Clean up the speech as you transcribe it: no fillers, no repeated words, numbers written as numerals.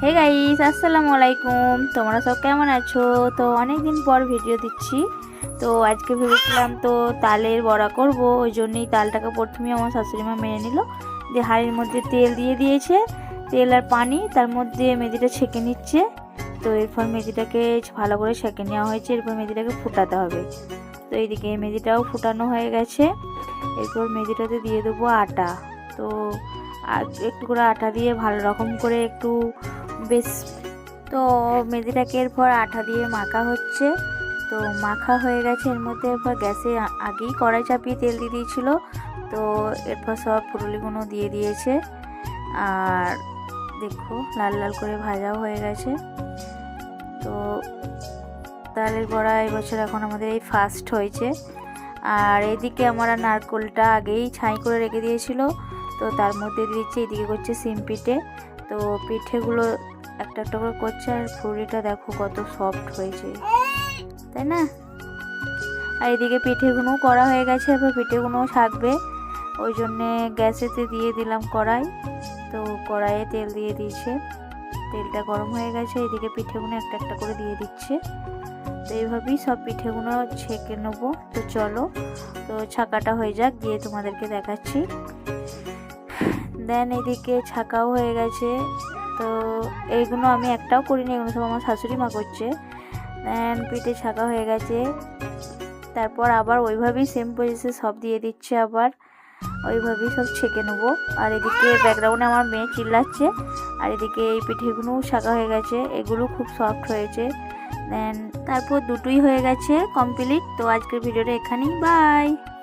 Hey guys, আসসালামু আলাইকুম। তোমরা সব কেমন আছো? তো অনেক দিন পর ভিডিও দিচ্ছি। তো আজকে ভেবেছিলাম তো তালের বড়া করব, ওই জন্যই তালটাকে প্রথমেই আমার শাশুড়িমা মেরে নিল। যে হাঁড়ির মধ্যে তেল দিয়ে দিয়েছে, তেল আর পানি, তার মধ্যে মেথিটা ছেঁকে নিচ্ছে। তো এরপর মেথিটাকে ভালো করে ছেঁকে নেওয়া হয়েছে, এরপর মেথিটাকে ফুটাতে হবে। তো এইদিকে মেথিটাও ফুটানো হয়ে গেছে। এরপর মেথিটাতে দিয়ে দেবো আটা। তো আর একটু করে আটা দিয়ে ভালো রকম করে একটু বেশ, তো মেথিটাকে এরপর আটা দিয়ে মাখা হচ্ছে। তো মাখা হয়ে গেছে, এর মধ্যে এরপর গ্যাসে আগেই কড়াই চাপিয়ে তেল দিয়ে দিয়েছিল। তো এরপর সব ফুলুলিগুলো দিয়ে দিয়েছে, আর দেখো লাল লাল করে ভাজাও হয়ে গেছে। তো তালের বড়া এবছর এখন আমাদের এই ফার্স্ট হয়েছে। আর এদিকে আমরা নারকোলটা আগেই ছাই করে রেখে দিয়েছিল, তো তার মধ্যে দিচ্ছে। এদিকে করছে সিম পিঠে। তো পিঠেগুলো একটা একটা করে করছে, আর ফুলিটা দেখো কত সফট হয়েছে, তাই না? আর এদিকে পিঠেগুলোও করা হয়ে গেছে, এবার পিঠেগুলোও থাকবে, ওই জন্যে গ্যাসেতে দিয়ে দিলাম কড়াই। তো কড়াইয়ে তেল দিয়ে দিয়েছে, তেলটা গরম হয়ে গেছে। এদিকে পিঠেগুলো একটা একটা করে দিয়ে দিচ্ছে। তো এইভাবেই সব পিঠেগুলো ছেঁকে নেবো। তো চলো, তো ছাকাটা হয়ে যাক, দিয়ে তোমাদেরকে দেখাচ্ছি। দেন এদিকে ছাকাও হয়ে গেছে। তো এইগুলো আমি একটাও করিনি, এগুলো সব আমার শাশুড়ি মা করছে। দেন পিঠে ছাকা হয়ে গেছে, তারপর আবার ওইভাবেই সেম প্রসেসে সব দিয়ে দিচ্ছে, আবার ওইভাবেই সব ছেঁকে নেবো। আর এদিকে ব্যাকগ্রাউন্ডে আমার মেয়ে চিল্লাচ্ছে। আর এদিকে এই পিঠেগুলোও ছাকা হয়ে গেছে, এগুলো খুব সফট হয়েছে। দেন তারপর দুটোই হয়ে গেছে কমপ্লিট। তো আজকের ভিডিওটা এখানেই, বাই।